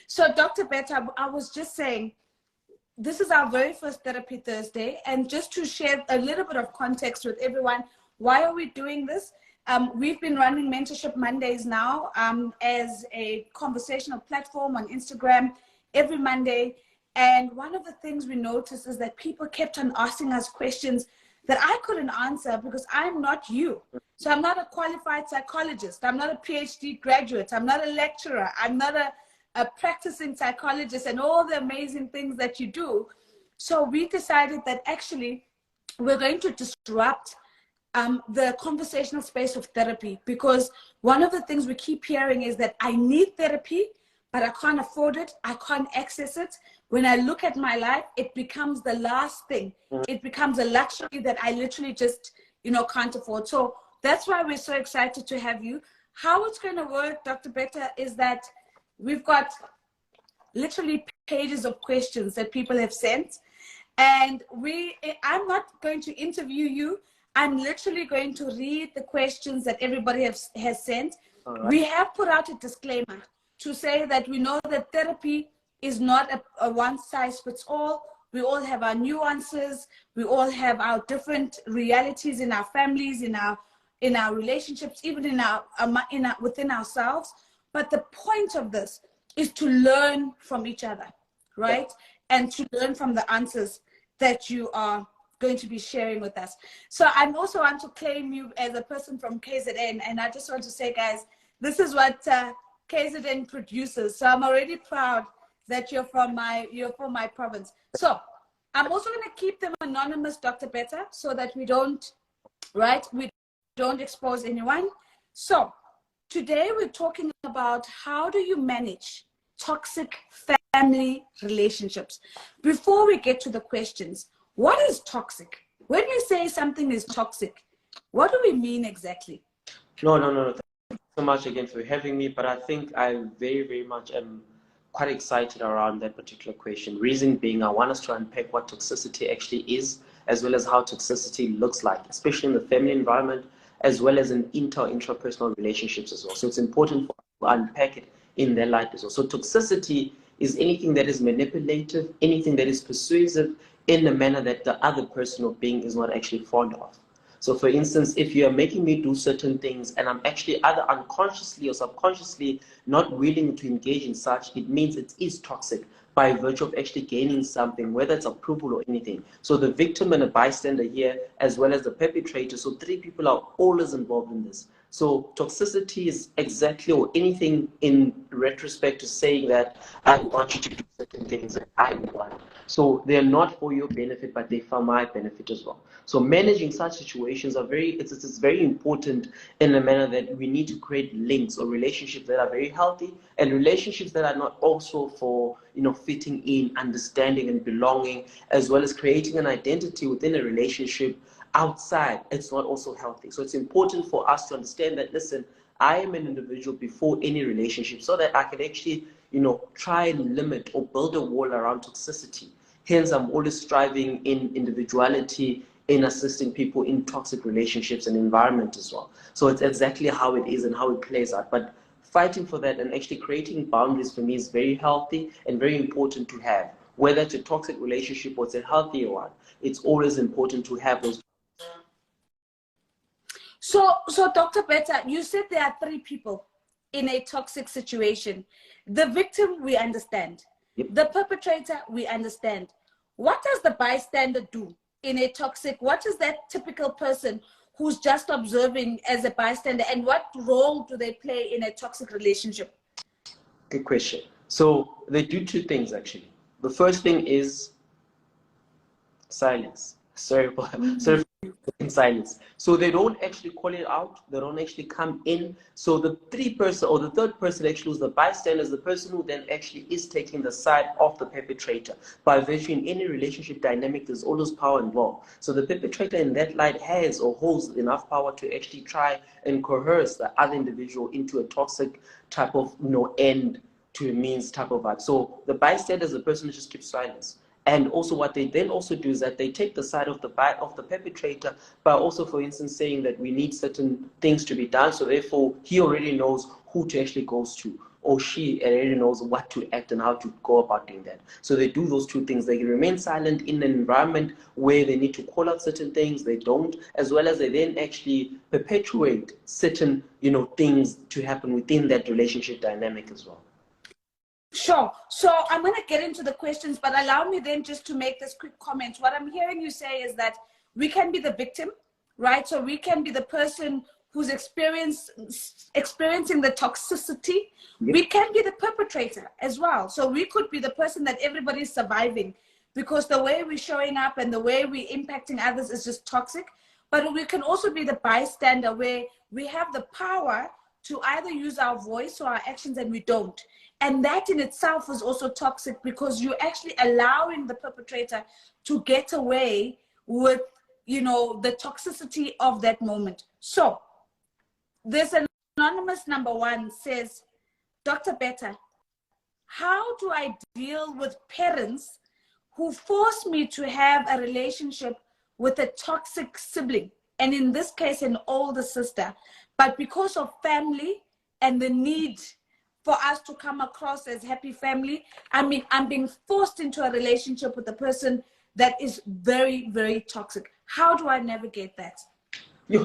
So, Dr. Betta, I was just saying, this is our very first Therapy Thursday, and just to share a little bit of context with everyone, why are we doing this? We've been running Mentorship Mondays now as a conversational platform on Instagram every Monday. And one of the things we noticed is that people kept on asking us questions that I couldn't answer because I'm not you. So I'm not a qualified psychologist. I'm not a PhD graduate. I'm not a lecturer. I'm not a practicing psychologist and all the amazing things that you do. So we decided that actually we're going to disrupt the conversational space of therapy, because one of the things we keep hearing is that I need therapy, but I can't afford it. I can't access it. When I look at my life, it becomes the last thing. It becomes a luxury that I literally just, can't afford. So that's why we're so excited to have you. How it's going to work, Dr. Betta, is that we've got literally pages of questions that people have sent. And I'm not going to interview you. I'm literally going to read the questions that everybody has sent. Right. We have put out a disclaimer to say that we know that therapy is not a one-size-fits-all. We all have our nuances. We all have our different realities in our families, in our relationships, even within ourselves. But the point of this is to learn from each other, right? Yeah. And to learn from the answers that you are going to be sharing with us. So I also want to claim you as a person from KZN, and I just want to say, guys, this is what KZN produces. So I'm already proud that you're from my province. So I'm also going to keep them anonymous, Dr. Betta, so that we don't expose anyone. So today we're talking about how do you manage toxic family relationships. Before we get to the questions, what is toxic? When you say something is toxic, what do we mean exactly? No. Thank you so much again for having me. But I think I very, very much am quite excited around that particular question. Reason being, I want us to unpack what toxicity actually is, as well as how toxicity looks like, especially in the family environment, as well as in intrapersonal relationships as well. So it's important for us to unpack it in their light as well. So toxicity is anything that is manipulative, anything that is persuasive in a manner that the other person or being is not actually fond of. So for instance, if you are making me do certain things and I'm actually either unconsciously or subconsciously not willing to engage in such, it means it is toxic by virtue of actually gaining something, whether it's approval or anything. So the victim and a bystander here, as well as the perpetrator, so three people are always involved in this. So toxicity is exactly, or anything in retrospect to saying that I want you to do certain things that I want. So they're not for your benefit, but they're for my benefit as well. So managing such situations are it's very important in a manner that we need to create links or relationships that are very healthy, and relationships that are not also for fitting in, understanding and belonging, as well as creating an identity within a relationship outside. It's not also healthy. So it's important for us to understand that, listen, I am an individual before any relationship, so that I can actually try and limit or build a wall around toxicity. Hence, I'm always striving in individuality, in assisting people in toxic relationships and environment as well. So it's exactly how it is and how it plays out. But fighting for that and actually creating boundaries for me is very healthy and very important to have. Whether it's a toxic relationship or it's a healthier one, it's always important to have those. So Dr. Betta, you said there are three people in a toxic situation. The victim, we understand. Yep. The perpetrator, we understand. What does the bystander do in a toxic? What is that typical person who's just observing as a bystander, and what role do they play in a toxic relationship? Good question. So they do two things actually. The first thing is silence. Sorry in silence. So they don't actually call it out. They don't actually come in. So the third person actually who's the bystander is the person who then actually is taking the side of the perpetrator. By virtue in any relationship dynamic, there's always power involved. So the perpetrator in that light has or holds enough power to actually try and coerce the other individual into a toxic type of end to a means type of act. So the bystander is the person who just keeps silence. And also what they then also do is that they take the side of the perpetrator by also, for instance, saying that we need certain things to be done. So therefore, he already knows who to actually go to. or she already knows what to act and how to go about doing that. So they do those two things. They can remain silent in an environment where they need to call out certain things, they don't, as well as they then actually perpetuate certain, things to happen within that relationship dynamic as well. Sure. So I'm going to get into the questions, but allow me then just to make this quick comment. What I'm hearing you say is that we can be the victim, right? So we can be the person who's experiencing the toxicity. Yep. We can be the perpetrator as well. So we could be the person that everybody's surviving because the way we're showing up and the way we're impacting others is just toxic. But we can also be the bystander where we have the power to either use our voice or our actions and we don't. And that in itself is also toxic because you're actually allowing the perpetrator to get away with, the toxicity of that moment. So there's an anonymous number 1 says, Dr. Betta, how do I deal with parents who force me to have a relationship with a toxic sibling? And in this case, an older sister. But because of family and the need for us to come across as happy family, I'm being forced into a relationship with a person that is very, very toxic. How do I navigate that?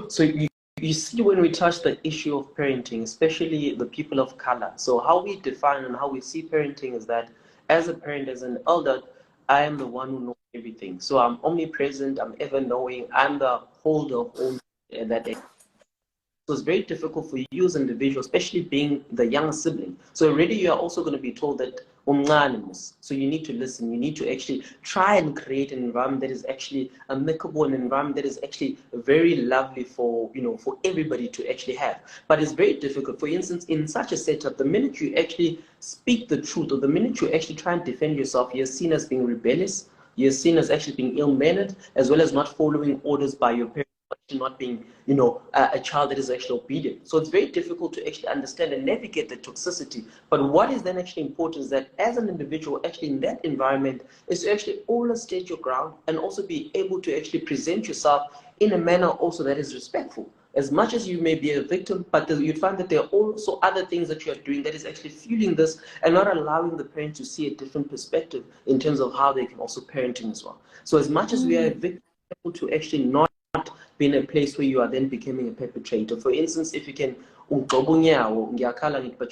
So you see, when we touch the issue of parenting, especially the people of color, so how we define and how we see parenting is that as a parent, as an elder, I am the one who knows everything. So I'm omnipresent, I'm ever knowing, I'm the holder of all that. So it's very difficult for you as an individual, especially being the younger sibling. So already you are also going to be told that so you need to listen. You need to actually try and create an environment that is actually amicable, an environment that is actually very lovely for for everybody to actually have. But it's very difficult. For instance, in such a setup, the minute you actually speak the truth, or the minute you actually try and defend yourself, you're seen as being rebellious. You're seen as actually being ill-mannered, as well as not following orders by your parents. Not being, a child that is actually obedient. So it's very difficult to actually understand and navigate the toxicity. But what is then actually important is that as an individual, actually in that environment, is to actually always state your ground and also be able to actually present yourself in a manner also that is respectful. As much as you may be a victim, but you'd find that there are also other things that you are doing that is actually fueling this and not allowing the parent to see a different perspective in terms of how they can also parenting as well. So as much as we are a victim, able to actually not be in a place where you are then becoming a perpetrator. For instance, if you can, but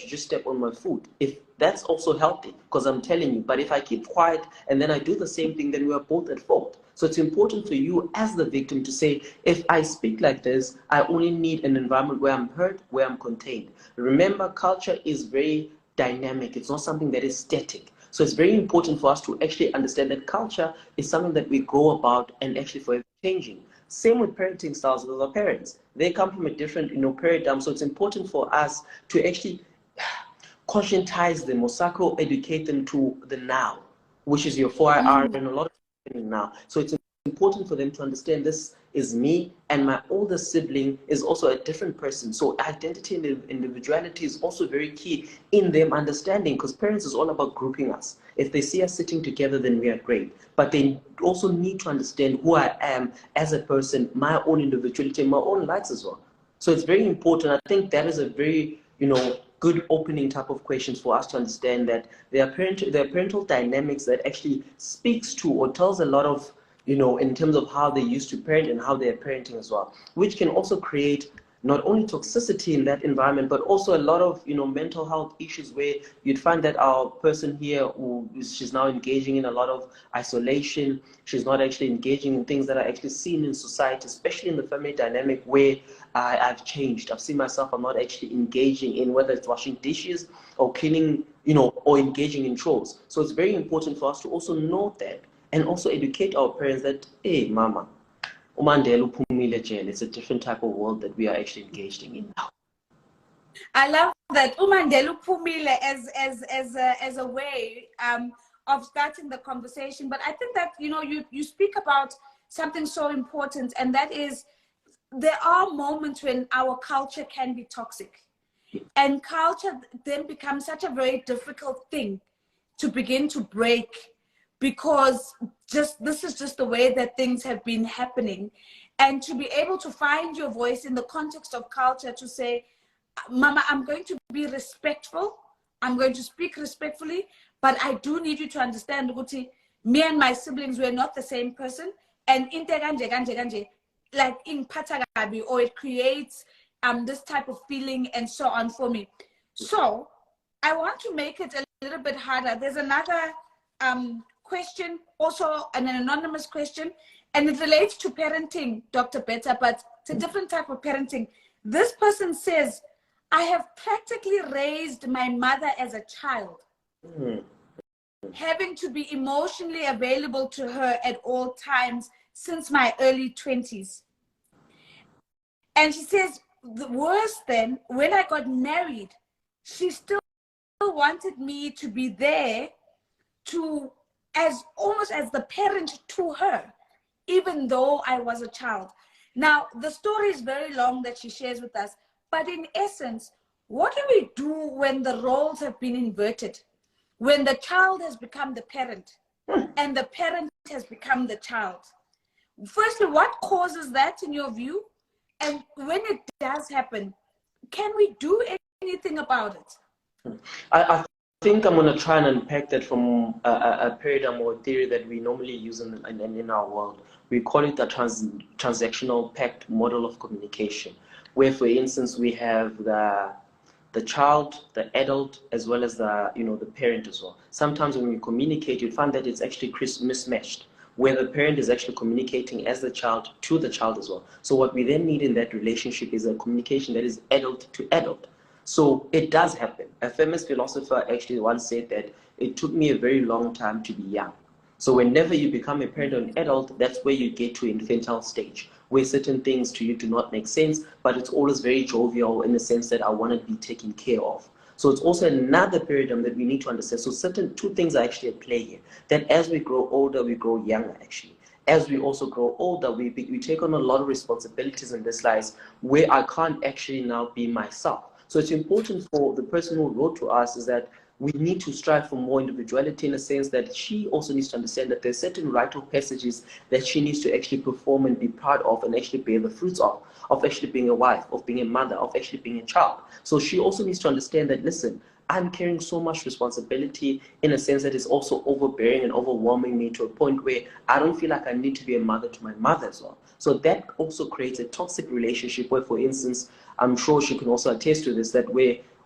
you just step on my food. If that's also healthy, because I'm telling you, but if I keep quiet and then I do the same thing, then we are both at fault. So it's important for you as the victim to say, if I speak like this, I only need an environment where I'm heard, where I'm contained. Remember, culture is very dynamic. It's not something that is static. So it's very important for us to actually understand that culture is something that we go about and actually forever changing. Same with parenting styles with our parents. They come from a different, paradigm. So it's important for us to actually conscientize them or educate them to the now, which is your 4IR and a lot of things now. So it's important for them to understand this is me, and my older sibling is also a different person. So identity and individuality is also very key in them understanding, because parents is all about grouping us. If they see us sitting together, then we are great. But they also need to understand who I am as a person, my own individuality, and my own likes as well. So it's very important. I think that is a very, good opening type of questions for us to understand that there are parental dynamics that actually speaks to or tells a lot of, in terms of how they used to parent and how they're parenting as well, which can also create not only toxicity in that environment, but also a lot of, mental health issues where you'd find that our person here, she's now engaging in a lot of isolation. She's not actually engaging in things that are actually seen in society, especially in the family dynamic where I've changed. I've seen myself, I'm not actually engaging in whether it's washing dishes or cleaning, or engaging in chores. So it's very important for us to also note that and also educate our parents that, hey, mama, it's a different type of world that we are actually engaged in now. I love that Umandelu Pumile as a way of starting the conversation. But I think that you speak about something so important, and that is there are moments when our culture can be toxic, and culture then becomes such a very difficult thing to begin to break, because this is just the way that things have been happening. And to be able to find your voice in the context of culture to say, Mama, I'm going to be respectful, I'm going to speak respectfully, but I do need you to understand, Guti, me and my siblings were not the same person. And like in Patagabi, or it creates this type of feeling and so on for me. So I want to make it a little bit harder. There's another question, also an anonymous question, and it relates to parenting, Dr. Beta, but it's a different type of parenting. This person says, I have practically raised my mother as a child, having to be emotionally available to her at all times since my early 20s. And she says, the worse then, when I got married, she still wanted me to be there to, as almost as the parent to her, even though I was a child. Now, the story is very long that she shares with us, but in essence, what do we do when the roles have been inverted? When the child has become the parent and the parent has become the child? Firstly, what causes that in your view? And when it does happen, can we do anything about it? I think I'm going to try and unpack that from a paradigm or theory that we normally use in our world. We call it the transactional pact model of communication, where, for instance, we have the child, the adult, as well as the parent as well. Sometimes when we communicate, you find that it's actually mismatched, where the parent is actually communicating as the child to the child as well. So what we then need in that relationship is a communication that is adult to adult. So it does happen. A famous philosopher actually once said that it took me a very long time to be young. So whenever you become a parent or an adult, that's where you get to infantile stage, where certain things to you do not make sense, but it's always very jovial in the sense that I want to be taken care of. So it's also another paradigm that we need to understand. So certain two things are actually at play here, that as we grow older, we grow younger actually. As we also grow older, we take on a lot of responsibilities in this life where I can't actually now be myself. So it's important for the person who wrote to us is that we need to strive for more individuality in a sense that she also needs to understand that there's certain rite of passages that she needs to actually perform and be part of and actually bear the fruits of actually being a wife, of being a mother, of actually being a child. So she also needs to understand that, listen, I'm carrying so much responsibility in a sense that is also overbearing and overwhelming me to a point where I don't feel like I need to be a mother to my mother as well. So that also creates a toxic relationship where, for instance, I'm sure she can also attest to this, that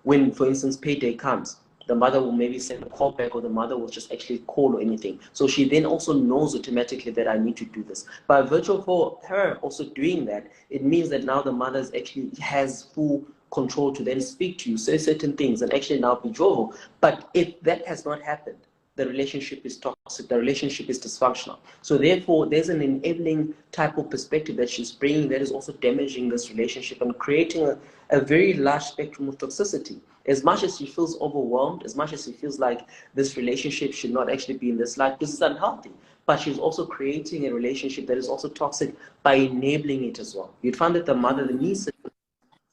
when, for instance, payday comes, the mother will maybe send a call back or the mother will just actually call or anything. So she then also knows automatically that I need to do this. By virtue of her also doing that, it means that now the mother actually has full control to then speak to you, say certain things and actually now be jovial. But if that has not happened, the relationship is toxic, the relationship is dysfunctional. So therefore, there's an enabling type of perspective that she's bringing that is also damaging this relationship and creating a very large spectrum of toxicity. As much as she feels overwhelmed, as much as she feels like this relationship should not actually be in this life, this is unhealthy. But she's also creating a relationship that is also toxic by enabling it as well. You'd find that the mother, the niece,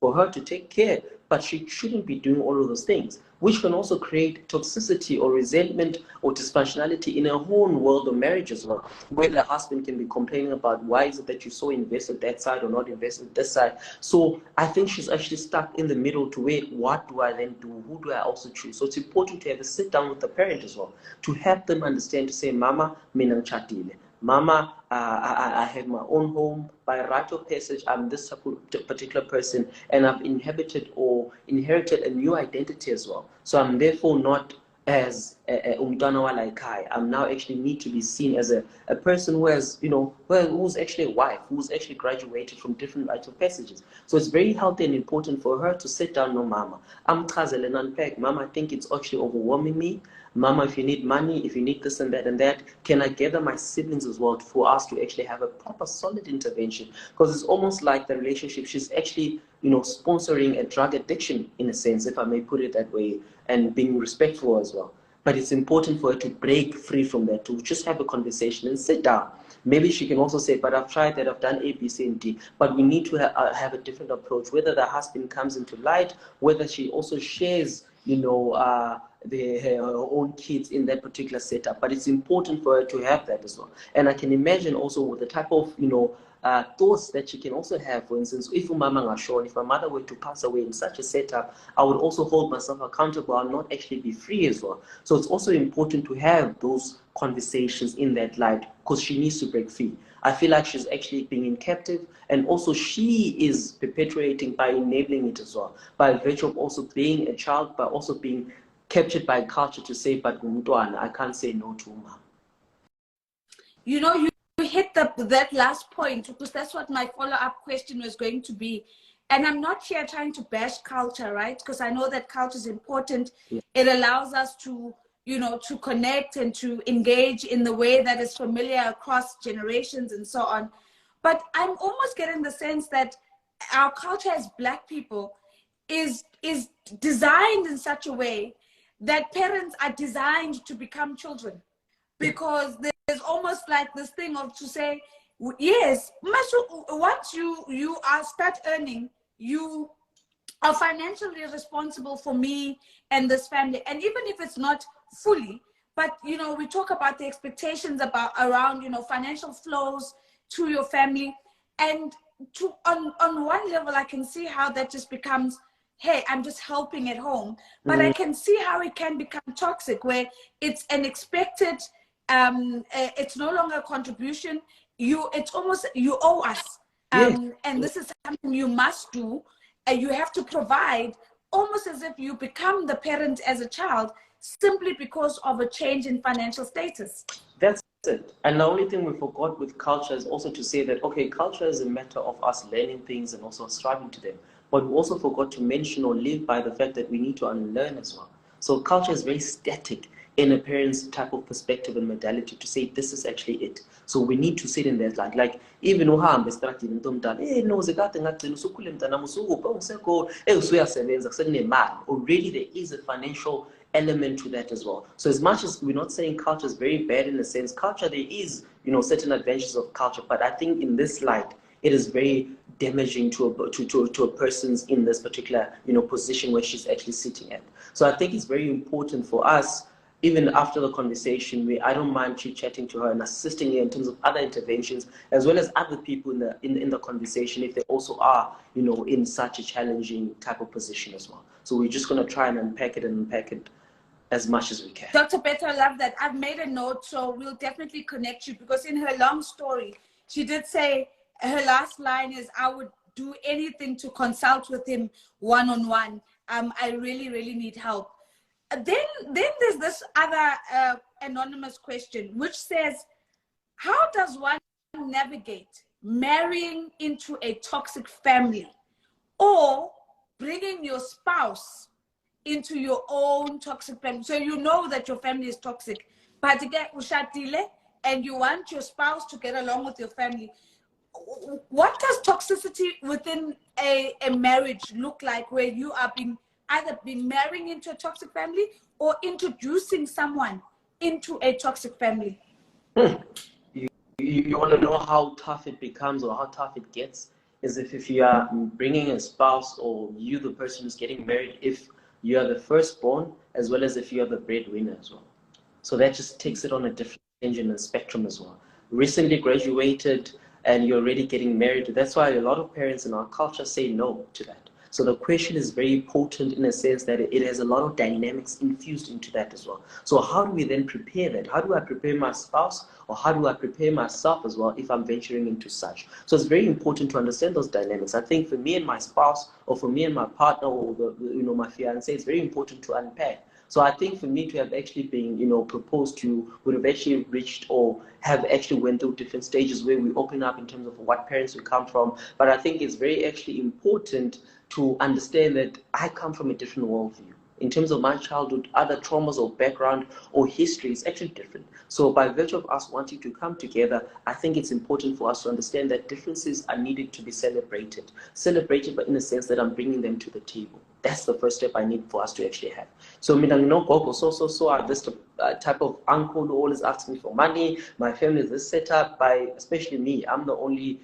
for her to take care, but she shouldn't be doing all of those things, which can also create toxicity or resentment or dysfunctionality in a whole world of marriage as well, where the husband can be complaining about why is it that you're so invested that side or not invested this side. So I think she's actually stuck in the middle to wait, what do I then do? Who do I also choose? So it's important to have a sit down with the parent as well, to help them understand, to say, Mama, mina ngichatile. Mama, I have my own home. By right of passage, I'm this particular person, and I've inherited a new identity as well. So I'm therefore not as umntwana walaikhaya. I'm now actually need to be seen as a person who has, who's actually a wife, who's actually graduated from different rites of passages. So it's very healthy and important for her to sit down, no, Mama, I'm chazele and unpack. Mama, I think it's actually overwhelming me. Mama, if you need money, if you need this and that, can I gather my siblings as well for us to actually have a proper solid intervention? Because it's almost like the relationship, she's actually, sponsoring a drug addiction in a sense, if I may put it that way, and being respectful as well. But it's important for her to break free from that, to just have a conversation and sit down. Maybe she can also say, but I've tried that, I've done A, B, C, and D, but we need to have a different approach, whether the husband comes into light, whether she also shares, her own kids in that particular setup. But it's important for her to have that as well. And I can imagine also with the type of, thoughts that you can also have. For instance, if umama ngasho, if my mother were to pass away in such a setup, I would also hold myself accountable and not actually be free as well. So it's also important to have those conversations in that light, because she needs to break free. I feel like she's actually being in captive, and also she is perpetuating by enabling it as well, by virtue of also being a child, by also being captured by culture to say, but I can't say no to mom. You know, you hit that last point, because that's what my follow-up question was going to be. And I'm not here trying to bash culture, right? Because I know that culture is important. Yeah. It allows us to, you know, to connect and to engage in the way that is familiar across generations and so on. But I'm almost getting the sense that our culture as Black people is designed in such a way that parents are designed to become children, because there's almost like this thing of to say, yes, once you start earning, you are financially responsible for me and this family. And even if it's not fully, but you know, we talk about the expectations around, you know, financial flows to your family. And on one level, I can see how that just becomes, hey, I'm just helping at home. But I can see how it can become toxic, where it's an expected, it's no longer a contribution. It's almost, you owe us. And this is something you must do. You have to provide, almost as if you become the parent as a child, simply because of a change in financial status. That's it. And the only thing we forgot with culture is also to say that, okay, culture is a matter of us learning things and also striving to them. But we also forgot to mention or live by the fact that we need to unlearn as well. So culture is very static in a parent's type of perspective and modality to say this is actually it. So we need to sit in there like even uhambe strategy already there is a financial element to that as well. So as much as we're not saying culture is very bad in a sense, culture, there is, you know, certain advantages of culture, but I think in this light it is very damaging to a person's in this particular, you know, position where she's actually sitting at. So I think it's very important for us, even after the conversation, I don't mind chit-chatting to her and assisting her in terms of other interventions, as well as other people in the conversation, if they also are, you know, in such a challenging type of position as well. So we're just going to try and unpack it as much as we can. Dr. Beto, I love that. I've made a note, so we'll definitely connect you, because in her long story, she did say her last line is, I would do anything to consult with him one-on-one. I really, really need help. Then there's this other anonymous question, which says, how does one navigate marrying into a toxic family or bringing your spouse into your own toxic family? So you know that your family is toxic, but again, and you want your spouse to get along with your family. What does toxicity within a marriage look like, where you are either being marrying into a toxic family or introducing someone into a toxic family? You want to know how tough it becomes or how tough it gets? Is if you are bringing a spouse, or you, the person who's getting married, if you are the firstborn, as well as if you are the breadwinner as well. So that just takes it on a different engine and spectrum as well. Recently graduated and you're already getting married. That's why a lot of parents in our culture say no to that. So the question is very important in a sense that it has a lot of dynamics infused into that as well. So how do we then prepare that? How do I prepare my spouse, or how do I prepare myself as well if I'm venturing into such? So it's very important to understand those dynamics. I think for me and my spouse, or for me and my partner, or my fiance, it's very important to unpack. So I think for me to have actually been, proposed to, would have actually reached or have actually went through different stages where we open up in terms of what parents we come from. But I think it's very actually important to understand that I come from a different worldview. In terms of my childhood, other traumas or background or history is actually different. So by virtue of us wanting to come together, I think it's important for us to understand that differences are needed to be celebrated. Celebrated, but in the sense that I'm bringing them to the table. That's the first step I need for us to actually have. So, I'm this type of uncle who always asks me for money. My family is this set up by, especially me. I'm the only,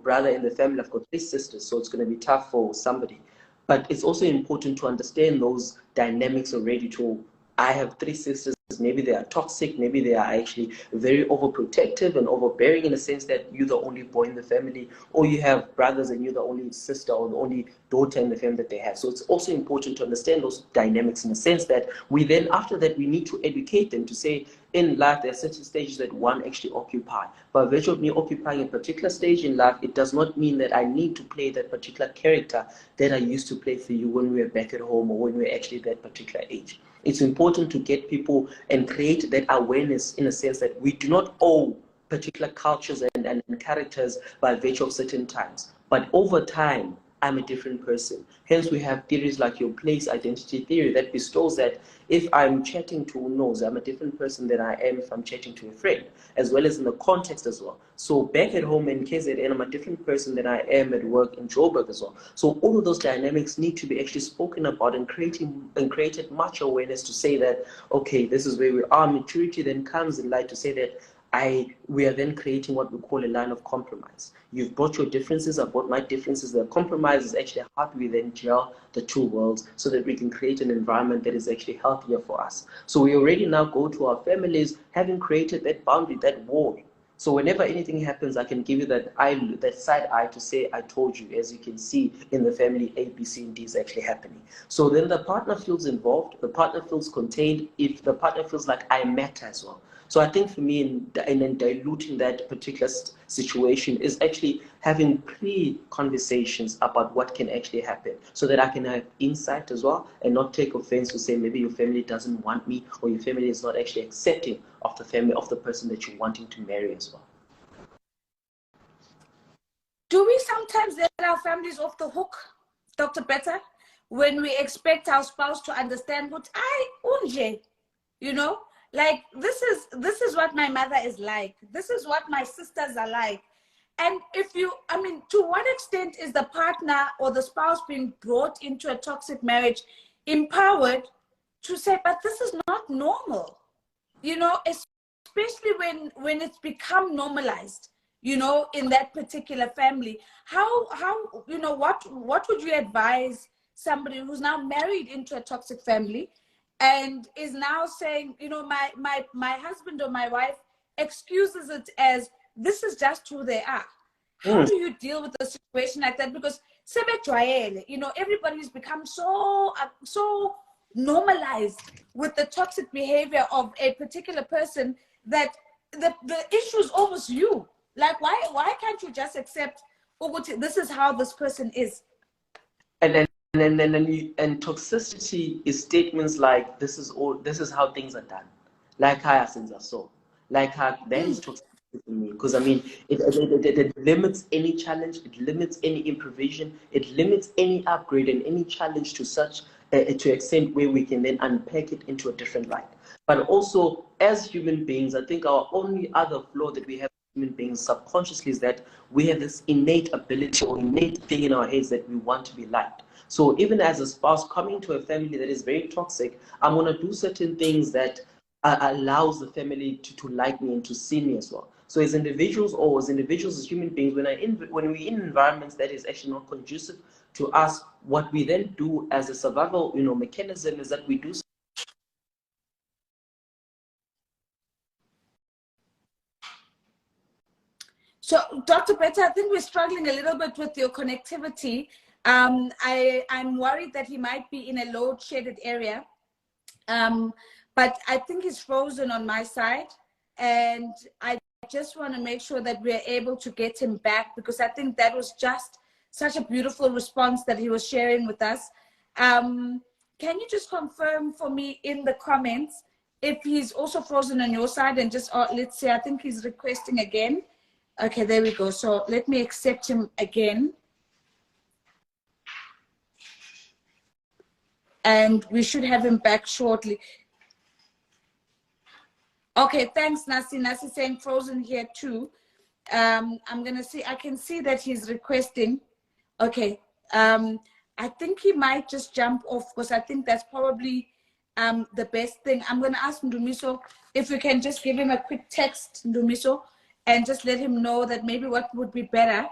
brother in the family. I've got 3 sisters, so it's going to be tough for somebody. But it's also important to understand those dynamics already. I have 3 sisters. Maybe they are toxic, maybe they are actually very overprotective and overbearing in the sense that you're the only boy in the family, or you have brothers and you're the only sister or the only daughter in the family that they have. So it's also important to understand those dynamics in the sense that we then, after that, we need to educate them to say, in life, there are certain stages that one actually occupy. By virtue of me occupying a particular stage in life, it does not mean that I need to play that particular character that I used to play for you when we were back at home or when we were actually that particular age. It's important to get people and create that awareness in a sense that we do not owe particular cultures and characters by virtue of certain times. But over time, I'm a different person. Hence, we have theories like your place identity theory that bestows that if I'm chatting to Unozi, I'm a different person than I am if I'm chatting to a friend, as well as in the context as well. So back at home in KZN, I'm a different person than I am at work in Joburg as well. So all of those dynamics need to be actually spoken about and created much awareness to say that, okay, this is where we are. Maturity then comes in light to say that we are then creating what we call a line of compromise. You've brought your differences, I've brought my differences. The compromise is actually how do we then gel the two worlds so that we can create an environment that is actually healthier for us. So we already now go to our families having created that boundary, that wall. So whenever anything happens, I can give you that side eye to say, I told you, as you can see in the family, A, B, C, and D is actually happening. So then the partner feels involved, the partner feels contained, if the partner feels like I matter as well. So I think for me, in diluting that particular situation is actually having pre-conversations about what can actually happen so that I can have insight as well and not take offense to say maybe your family doesn't want me or your family is not actually accepting of the family of the person that you're wanting to marry as well. Do we sometimes let our families off the hook, Dr. Betta, when we expect our spouse to understand what unje, you know? Like, this is what my mother is like. This is what my sisters are like. And to what extent is the partner or the spouse being brought into a toxic marriage empowered to say, but this is not normal, you know, especially when it's become normalized, you know, in that particular family. How you know, what would you advise somebody who's now married into a toxic family and is now saying, you know, my husband or my wife excuses it as this is just who they are? How do you deal with a situation like that? Because you know, everybody's become so normalized with the toxic behavior of a particular person that the issue is almost you. Like, why can't you just accept, oh, this is how this person is? And toxicity is statements like this is how things are done, like how things are so, like how that is toxicity to me, because I mean it limits any challenge, it limits any improvisation, it limits any upgrade and any challenge to such to extent where we can then unpack it into a different light. But also as human beings, I think our only other flaw that we have human beings subconsciously is that we have this innate ability or innate thing in our heads that we want to be liked. So even as a spouse coming to a family that is very toxic, I'm going to do certain things that allows the family to like me and to see me as well. So as individuals as human beings, when we're in environments that is actually not conducive to us, what we then do as a survival, you know, mechanism is that we do. So, Dr. Betta, I think we're struggling a little bit with your connectivity. I'm worried that he might be in a load-shedded area. But I think he's frozen on my side. And I just want to make sure that we're able to get him back, because I think that was just such a beautiful response that he was sharing with us. Can you just confirm for me in the comments if he's also frozen on your side, and just, let's say, I think he's requesting again. Okay, there we go. So let me accept him again. And we should have him back shortly. Okay, thanks, Nasi. Nasi saying frozen here too. I'm gonna see, I can see that he's requesting. Okay, I think he might just jump off, because I think that's probably the best thing. I'm gonna ask Ndumiso if we can just give him a quick text, Ndumiso, and just let him know that maybe what would be better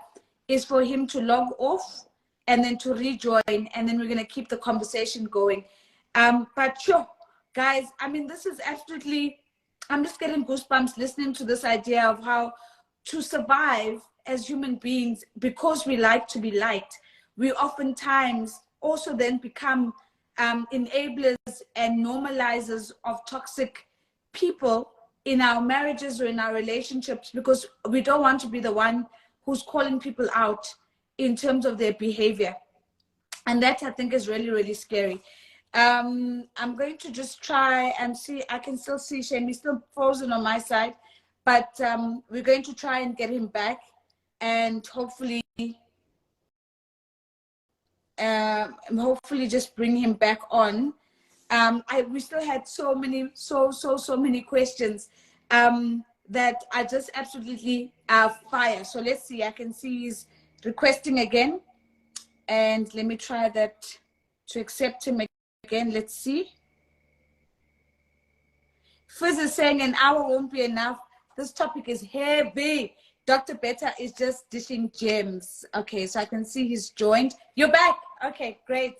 is for him to log off and then to rejoin, and then we're gonna keep the conversation going. But sure, guys, I mean, this is absolutely, I'm just getting goosebumps listening to this idea of how to survive as human beings, because we like to be liked, we oftentimes also then become enablers and normalizers of toxic people in our marriages or in our relationships, because we don't want to be the one who's calling people out in terms of their behavior. And that, I think, is really, really scary. I'm going to just try and see. I can still see Shane. He's still frozen on my side, but we're going to try and get him back, and hopefully just bring him back on. We still had so many questions that are just absolutely fire. So let's see. I can see he's requesting again, and let me try that to accept him again. Let's see. Fizz is saying an hour won't be enough. This topic is heavy. Dr. Beta is just dishing gems. Okay, so I can see he's joined. You're back. Okay, great.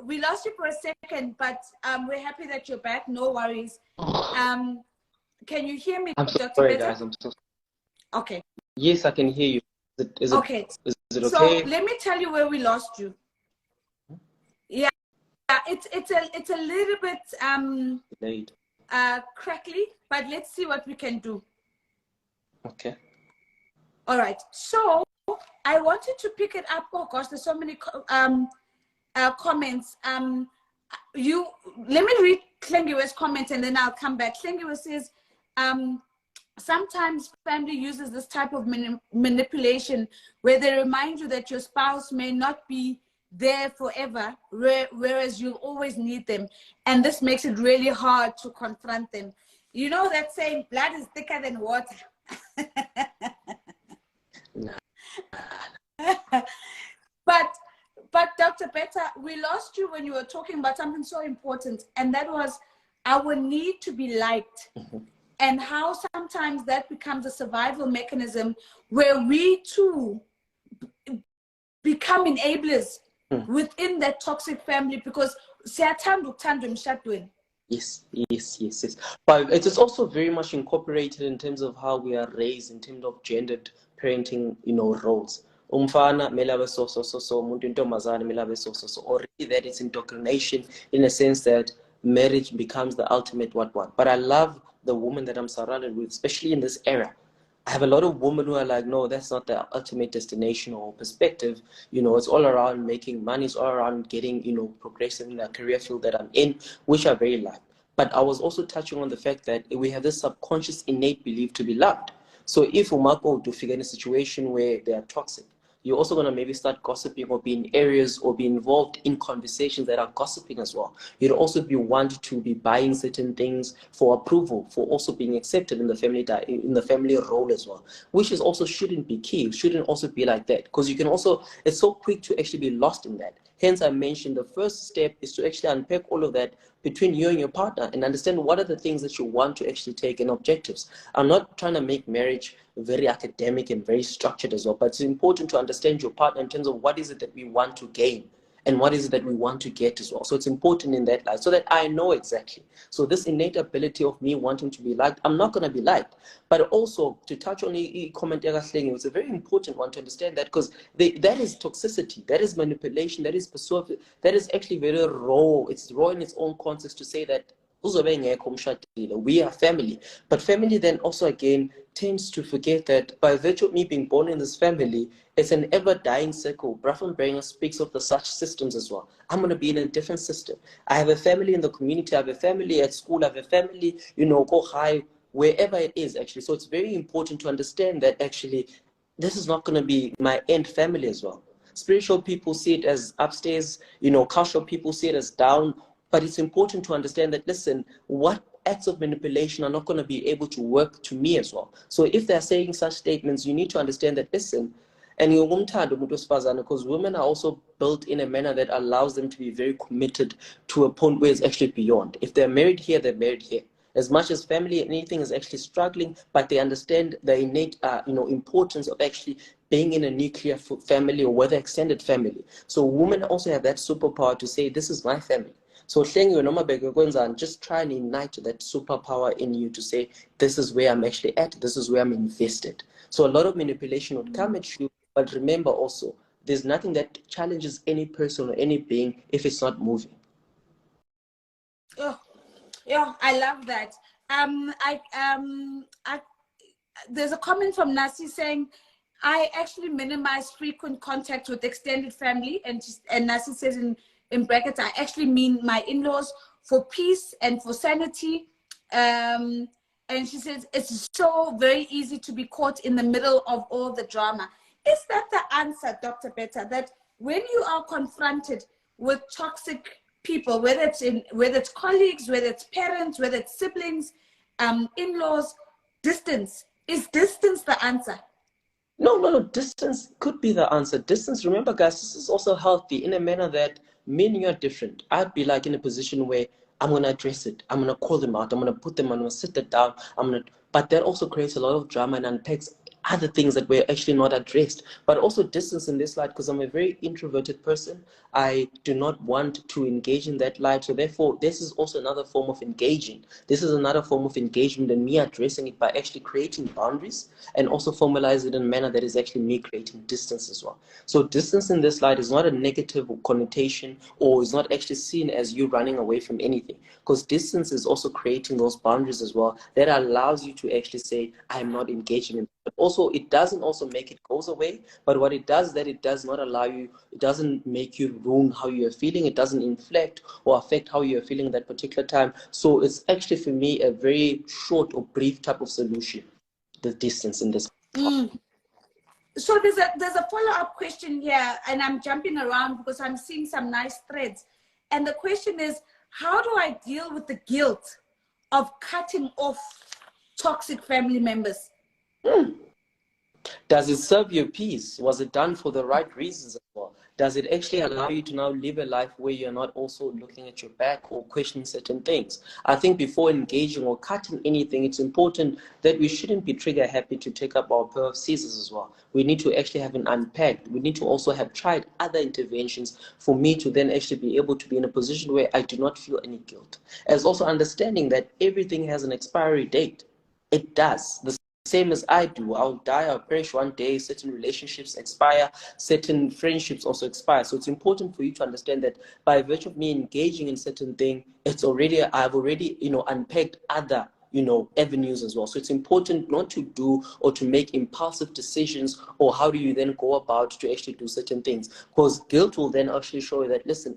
We lost you for a second, but we're happy that you're back. No worries. Can you hear me, I'm so Dr. sorry, Beta? guys. I'm so Okay. Yes, I can hear you. Is okay. Is it so okay? Let me tell you where we lost you. Yeah, it's a little bit crackly, but let's see what we can do. Okay. All right. So I wanted to pick it up. Oh gosh, there's so many comments. Let me read Klengiwe's comment and then I'll come back. Klengiwe says, sometimes family uses this type of manipulation where they remind you that your spouse may not be there forever, whereas you'll always need them. And this makes it really hard to confront them. You know that saying, blood is thicker than water. But Dr. Beta, we lost you when you were talking about something so important, and that was our need to be liked. And how sometimes that becomes a survival mechanism where we too become enablers within that toxic family, because Yes. But it is also very much incorporated in terms of how we are raised, in terms of gendered parenting, roles. Umfana melabe so umuntu intombazane melabe so. Already that is indoctrination in a sense that marriage becomes the ultimate what. But I love the woman that I'm surrounded with, especially in this era. I have a lot of women who are like, no, that's not the ultimate destination or perspective. It's all around making money. It's all around getting, progressing in the career field that I'm in, which I very like. But I was also touching on the fact that we have this subconscious innate belief to be loved. So if Umako to figure in a situation where they are toxic, you're also going to maybe start gossiping or be in areas or be involved in conversations that are gossiping as well. You'd also want to be buying certain things for approval, for also being accepted in the family role as well, which is also shouldn't be key. It shouldn't also be like that, because you can also, it's so quick to actually be lost in that. Hence, I mentioned the first step is to actually unpack all of that between you and your partner and understand what are the things that you want to actually take and objectives. I'm not trying to make marriage very academic and very structured as well, but it's important to understand your partner in terms of what is it that we want to gain and what is it that we want to get as well. So it's important in that light so that I know exactly. So this innate ability of me wanting to be liked, I'm not going to be liked. But also to touch on the comment, it's a very important one to understand that, because that is toxicity, that is manipulation, that is persuasive, that is actually very raw. It's raw in its own context to say that we are family. But family then also again tends to forget that by virtue of me being born in this family, it's an ever-dying circle. Brafon Bringer speaks of the such systems as well. I'm going to be in a different system. I have a family in the community, I have a family at school, I have a family, go high, wherever it is actually. So it's very important to understand that actually this is not going to be my end family as well. Spiritual people see it as upstairs, cultural people see it as down. But it's important to understand that, listen, what acts of manipulation are not going to be able to work to me as well. So if they're saying such statements, you need to understand that, listen, and because women are also built in a manner that allows them to be very committed to a point where it's actually beyond. If they're married here, they're married here. As much as family and anything is actually struggling, but they understand the innate, importance of actually being in a nuclear family or whether extended family. So women also have that superpower to say, this is my family. So just try and ignite that superpower in you to say, this is where I'm actually at, this is where I'm invested. So a lot of manipulation would come at you, but remember also, there's nothing that challenges any person or any being if it's not moving. Oh, yeah, I love that. There's a comment from Nasi saying, I actually minimize frequent contact with extended family. And Nasi says in brackets, I actually mean my in-laws, for peace and for sanity. And she says, it's so very easy to be caught in the middle of all the drama. Is that the answer, Dr. Betta, that when you are confronted with toxic people, whether it's colleagues, whether it's parents, whether it's siblings, in-laws, distance, is distance the answer? No, distance could be the answer. Distance, remember guys, this is also healthy in a manner that me and you are different. I'd be like in a position where I'm going to address it. I'm going to call them out. I'm going to put them, I'm going to sit it down. But that also creates a lot of drama and unpacks other things that were actually not addressed. But also distance in this light, because I'm a very introverted person. I do not want to engage in that light. So therefore, this is also another form of engaging. This is another form of engagement and me addressing it by actually creating boundaries and also formalize it in a manner that is actually me creating distance as well. So distance in this light is not a negative connotation, or is not actually seen as you running away from anything, because distance is also creating those boundaries as well that allows you to actually say, I'm not engaging in. But also, it doesn't also make it goes away, but what it does, that it does not allow you, it doesn't make you ruin how you're feeling, it doesn't inflect or affect how you're feeling at that particular time. So it's actually, for me, a very short or brief type of solution, the distance in this. So there's a follow-up question here, and I'm jumping around because I'm seeing some nice threads. And the question is, how do I deal with the guilt of cutting off toxic family members? Does it serve your peace? Was it done for the right reasons as well? Does it actually allow you to now live a life where you're not also looking at your back or questioning certain things? I think before engaging or cutting anything, it's important that we shouldn't be trigger happy to take up our pair of scissors as well. We need to actually have an unpacked. We need to also have tried other interventions for me to then actually be able to be in a position where I do not feel any guilt. As also understanding that everything has an expiry date. It does. The same as I do. I'll die, I'll perish one day. Certain relationships expire, certain friendships also expire. So it's important for you to understand that by virtue of me engaging in certain thing, I've already unpacked other avenues as well. So it's important not to do or to make impulsive decisions, or how do you then go about to actually do certain things, because guilt will then actually show you that, listen,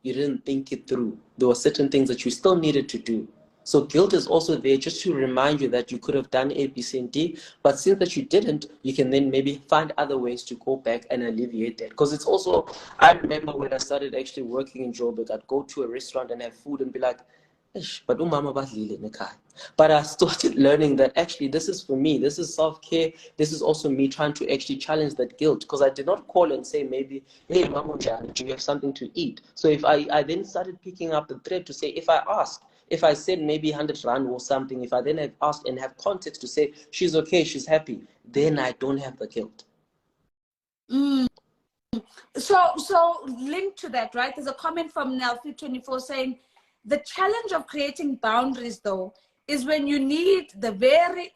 you didn't think it through. There were certain things that you still needed to do. So guilt is also there just to remind you that you could have done A, B, C, and D, but since that you didn't, you can then maybe find other ways to go back and alleviate that. Because it's also, I remember when I started actually working in Joburg, I'd go to a restaurant and have food and be like, but umama badlile nekhaya. But I started learning that actually this is for me, this is self-care, this is also me trying to actually challenge that guilt, because I did not call and say maybe, hey mama, do you have something to eat? So if I then started picking up the thread to say, if I said maybe 100 rand or something, if I then have asked and have context to say she's okay, she's happy, then I don't have the guilt. So linked to that, right? There's a comment from Nelfi24 saying, the challenge of creating boundaries, though, is when you need the very,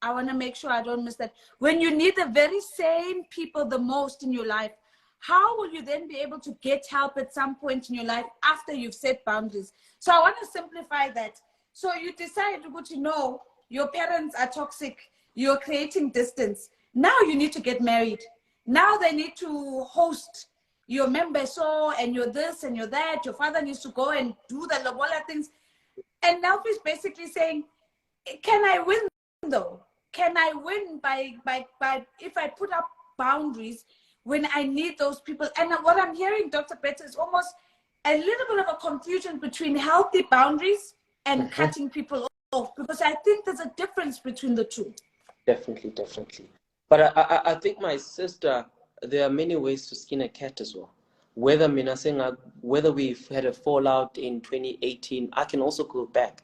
I want to make sure I don't miss that. When you need the very same people the most in your life, how will you then be able to get help at some point in your life after you've set boundaries? So I want to simplify that. So you decide to know your parents are toxic, you're creating distance. Now you need to get married. Now they need to host your members, and you're this and you're that. Your father needs to go and do the lobola things. And now he's basically saying, can I win though? Can I win by if I put up boundaries when I need those people? And what I'm hearing, Dr. Betta, is almost a little bit of a confusion between healthy boundaries and cutting people off, because I think there's a difference between the two. Definitely. But I think, my sister, there are many ways to skin a cat as well. Whether we've had a fallout in 2018, I can also go back.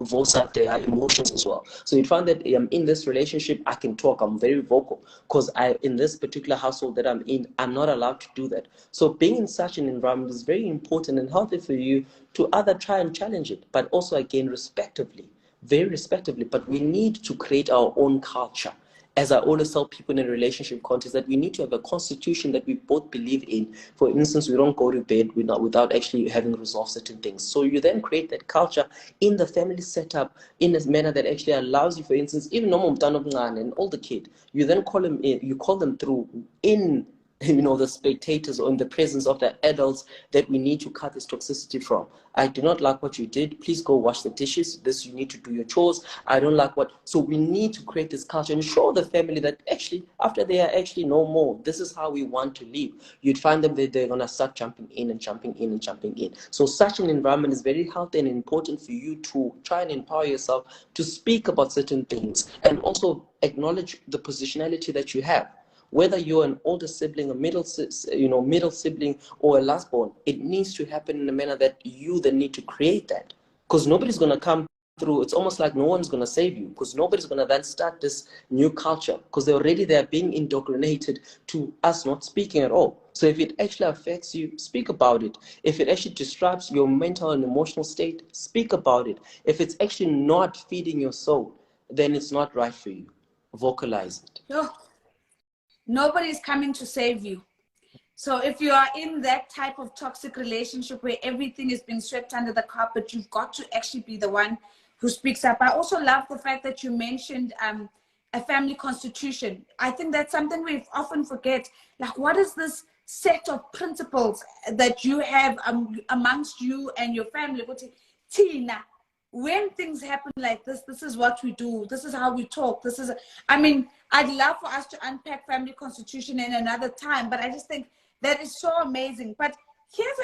voice out their emotions as well. So you'd find that in this relationship, I can talk, I'm very vocal, because in this particular household that I'm in, I'm not allowed to do that. So being in such an environment is very important and healthy for you to either try and challenge it, but also again, respectively, very respectively. But we need to create our own culture. As I always tell people in a relationship context, that we need to have a constitution that we both believe in. For instance, we don't go to bed without actually having resolved certain things. So you then create that culture in the family setup in a manner that actually allows you, for instance, even an older kid, you then call them in, you call them through in the spectators or in the presence of the adults that we need to cut this toxicity from. I do not like what you did. Please go wash the dishes. This, you need to do your chores. I don't like what. So we need to create this culture and show the family that actually, after they are actually no more, this is how we want to live. You'd find them that they're going to start jumping in and jumping in and jumping in. So such an environment is very healthy and important for you to try and empower yourself to speak about certain things and also acknowledge the positionality that you have. Whether you're an older sibling, a middle sibling, or a last born, it needs to happen in a manner that you then need to create that. Because nobody's going to come through. It's almost like no one's going to save you, because nobody's going to then start this new culture, because they're being indoctrinated to us not speaking at all. So if it actually affects you, speak about it. If it actually disrupts your mental and emotional state, speak about it. If it's actually not feeding your soul, then it's not right for you. Vocalize it. Oh, nobody's coming to save you. So if you are in that type of toxic relationship where everything is being swept under the carpet, you've got to actually be the one who speaks up. I also love the fact that you mentioned a family constitution. I think that's something we often forget. Like, what is this set of principles that you have amongst you and your family? Tina, when things happen like this is what we do. This is how we talk. I'd love for us to unpack family constitution in another time, but I just think that is so amazing. But here's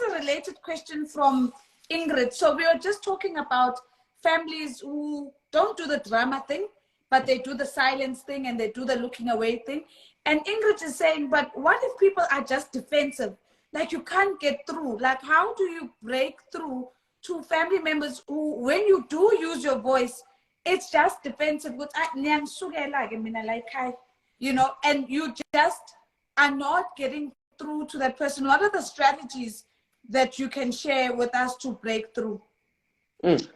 a related question from Ingrid. So we were just talking about families who don't do the drama thing, but they do the silence thing and they do the looking away thing. And Ingrid is saying, but what if people are just defensive? Like, you can't get through. Like, how do you break through to family members who, when you do use your voice, it's just defensive, and you just are not getting through to that person? What are the strategies that you can share with us to break through?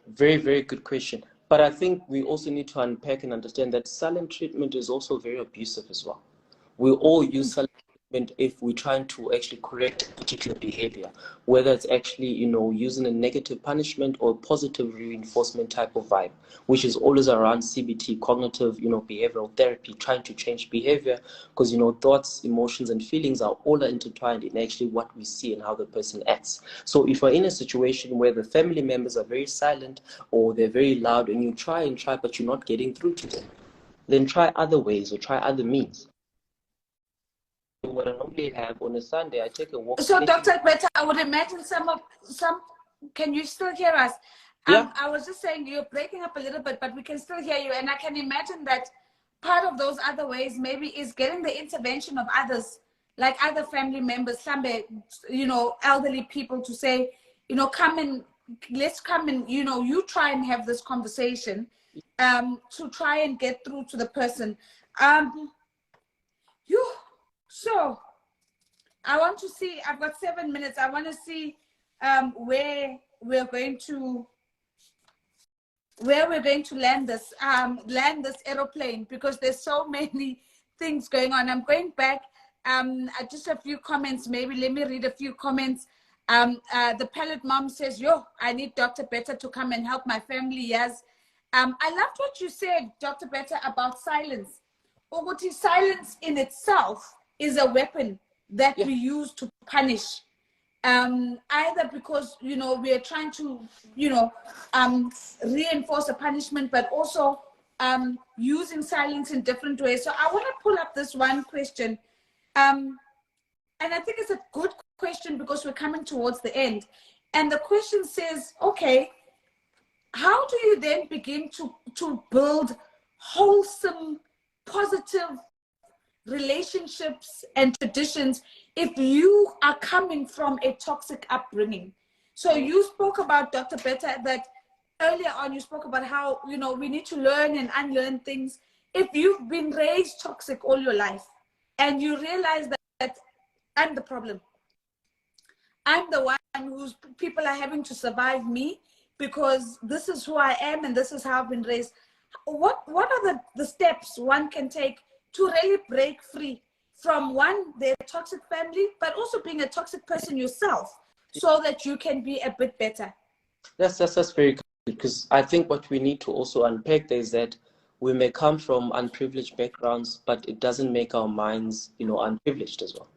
Very, very good question. But I think we also need to unpack and understand that silent treatment is also very abusive as well. We all use silent treatment if we're trying to actually correct a particular behavior, whether it's actually, using a negative punishment or a positive reinforcement type of vibe, which is always around CBT, cognitive, behavioral therapy, trying to change behavior, because, thoughts, emotions, and feelings are all intertwined in actually what we see and how the person acts. So if we're in a situation where the family members are very silent or they're very loud and you try, but you're not getting through to them, then try other ways or try other means. What I normally have on a Sunday, I take a walk. So, Dr. Beta, I would imagine can you still hear us? Yeah. I was just saying you're breaking up a little bit, but we can still hear you. And I can imagine that part of those other ways maybe is getting the intervention of others, like other family members, some, elderly people, to say, let's come and, you try and have this conversation to try and get through to the person. So I want to see, I've got 7 minutes. I want to see where we're going to land this aeroplane, because there's so many things going on. I'm going back, just a few comments, maybe let me read a few comments. The Pellet Mom says, I need Dr. Beta to come and help my family. Yes. I loved what you said, Dr. Beta, about silence. Oguti, silence in itself is a weapon that we use to punish. Either because, we are trying to, reinforce a punishment, but also using silence in different ways. So I want to pull up this one question. And I think it's a good question because we're coming towards the end. And the question says, okay, how do you then begin to build wholesome, positive relationships and traditions if you are coming from a toxic upbringing? So you spoke about, Dr. Beta, that earlier on, you spoke about how, you know, we need to learn and unlearn things. If you've been raised toxic all your life and you realize that I'm the problem, I'm the one whose people are having to survive me because this is who I am and this is how I've been raised. What are the steps one can take to really break free from their toxic family, but also being a toxic person yourself, so that you can be a bit better? That's very good, because I think what we need to also unpack there is that we may come from unprivileged backgrounds, but it doesn't make our minds, you know, unprivileged as well.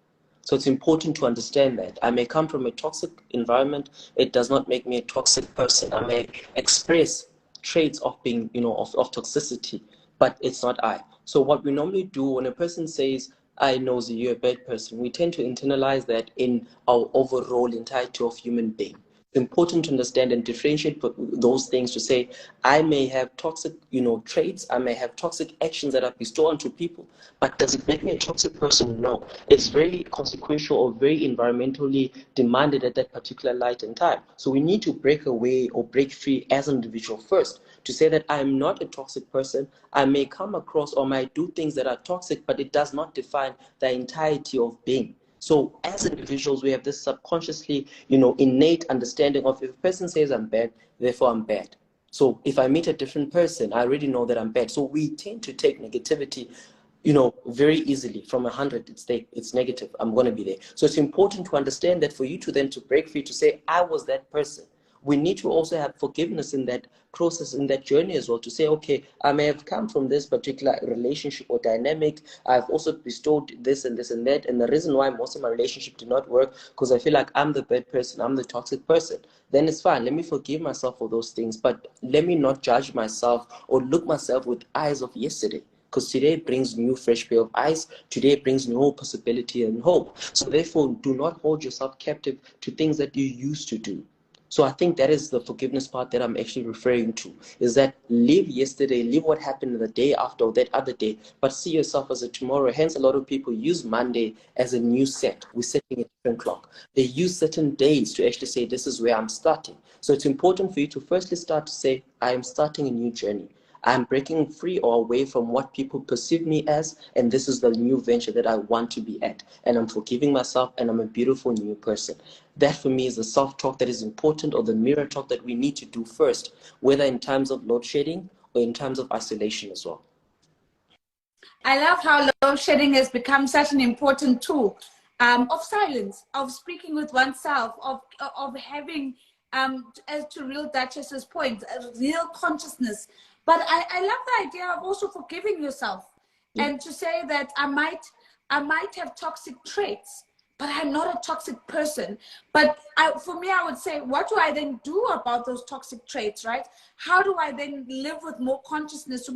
So it's important to understand that I may come from a toxic environment. It does not make me a toxic person. I may express traits of being, you know, of toxicity, but it's not I. So what we normally do when a person says, I know you're a bad person, we tend to internalize that in our overall entirety of human being. It's important to understand and differentiate those things, to say, I may have toxic, you know, traits, I may have toxic actions that I bestow onto people, but does it make me a toxic person? No. It's very consequential or very environmentally demanded at that particular light and time. So we need to break away or break free as an individual first, to say that I'm not a toxic person. I may come across or might do things that are toxic, but it does not define the entirety of being. So as individuals, we have this subconsciously, you know, innate understanding of, if a person says I'm bad, therefore I'm bad. So if I meet a different person, I already know that I'm bad. So we tend to take negativity, you know, very easily. From 100, it's negative. I'm going to be there. So it's important to understand that for you to then to break free, to say, I was that person. We need to also have forgiveness in that process, in that journey as well, to say, okay, I may have come from this particular relationship or dynamic. I've also bestowed this and this and that. And the reason why most of my relationship did not work, because I feel like I'm the bad person, I'm the toxic person. Then it's fine. Let me forgive myself for those things. But let me not judge myself or look myself with eyes of yesterday. Because today brings new fresh pair of eyes. Today brings new possibility and hope. So therefore, do not hold yourself captive to things that you used to do. So I think that is the forgiveness part that I'm actually referring to, is that live yesterday, live what happened the day after or that other day, but see yourself as a tomorrow. Hence, a lot of people use Monday as a new set. We're setting a different clock. They use certain days to actually say, this is where I'm starting. So it's important for you to firstly start to say, I am starting a new journey. I'm breaking free or away from what people perceive me as, and this is the new venture that I want to be at. And I'm forgiving myself, and I'm a beautiful new person. That for me is the self-talk that is important, or the mirror talk that we need to do first, whether in times of load shedding or in times of isolation as well. I love how load shedding has become such an important tool of silence, of speaking with oneself, of having, as to Real Duchess's point, a real consciousness. But I love the idea of also forgiving yourself, and to say that I might have toxic traits, but I'm not a toxic person. But for me, I would say, what do I then do about those toxic traits, right? How do I then live with more consciousness?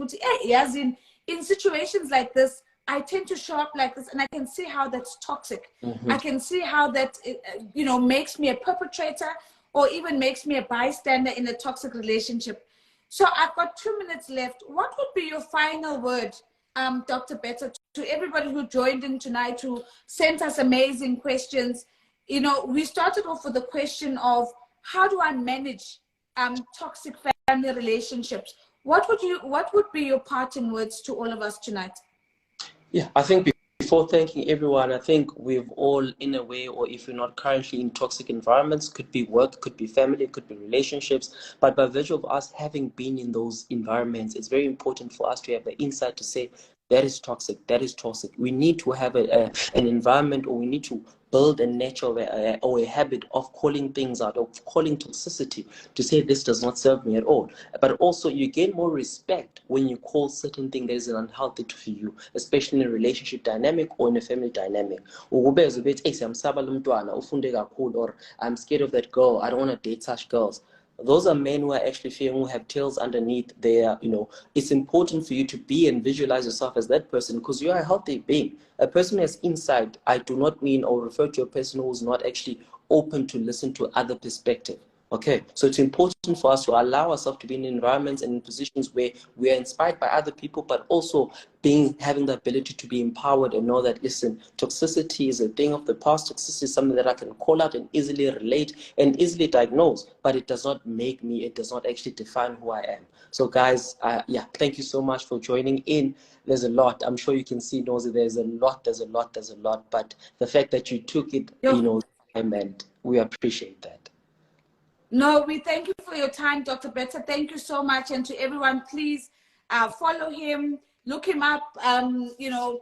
As in situations like this, I tend to show up like this, and I can see how that's toxic. I can see how that, you know, makes me a perpetrator, or even makes me a bystander in a toxic relationship. So I've got 2 minutes left. What would be your final word, Dr. Betta, to everybody who joined in tonight, who sent us amazing questions? You know, we started off with the question of, how do I manage toxic family relationships? What would be your parting words to all of us tonight? Yeah, I think before thanking everyone, I think we've all, in a way, or if we're not currently in toxic environments, could be work, could be family, could be relationships, but by virtue of us having been in those environments, it's very important for us to have the insight to say, that is toxic, that is toxic. We need to have an environment, or we need to build a nature or a habit of calling things out, of calling toxicity, to say this does not serve me at all. But also, you gain more respect when you call certain thing that is unhealthy to you, especially in a relationship dynamic or in a family dynamic. Or I'm scared of that girl, I don't want to date such girls. Those are men who are actually fearing, who have tails underneath their, you know, it's important for you to be and visualize yourself as that person, because you are a healthy being. A person who has insight, I do not mean or refer to a person who is not actually open to listen to other perspective. Okay, so it's important for us to allow ourselves to be in environments and in positions where we are inspired by other people, but also having the ability to be empowered and know that, listen, toxicity is a thing of the past. Toxicity is something that I can call out and easily relate and easily diagnose, but it does not make me, it does not actually define who I am. So guys, yeah, thank you so much for joining in. There's a lot. I'm sure you can see, Nosy, there's a lot, but the fact that you took it, time, and we appreciate that. No, we thank you for your time, Dr. Beta. Thank you so much. And to everyone, please follow him, look him up,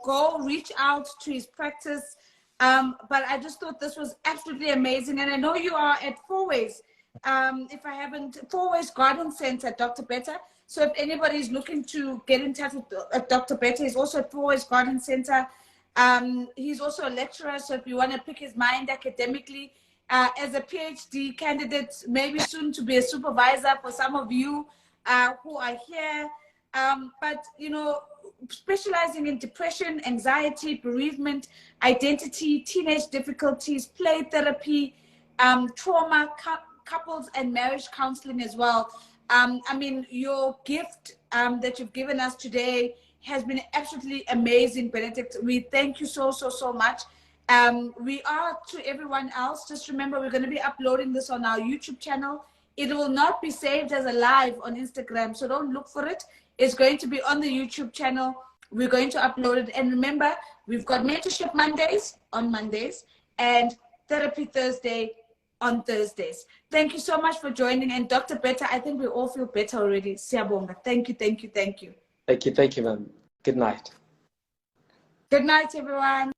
go reach out to his practice. But I just thought this was absolutely amazing. And I know you are at Fourways, Fourways Garden Center, Dr. Beta. So if anybody is looking to get in touch with Dr. Beta, he's also at Fourways Garden Center. He's also a lecturer. So if you want to pick his mind academically, as a PhD candidate, maybe soon to be a supervisor for some of you who are here. But, specializing in depression, anxiety, bereavement, identity, teenage difficulties, play therapy, trauma, couples and marriage counseling as well. I mean, your gift that you've given us today has been absolutely amazing, Benedict. We thank you so much. We are, to everyone else, just remember we're going to be uploading this on our YouTube channel. It will not be saved as a live on Instagram, so don't look for it. It's going to be on the YouTube channel. We're going to upload it. And remember, we've got Mentorship Mondays on Mondays and Therapy Thursday on Thursdays. Thank you so much for joining. And Dr. Beta, I think we all feel better already. Siyabonga. Thank you. Thank you, ma'am. Good night. Good night, everyone.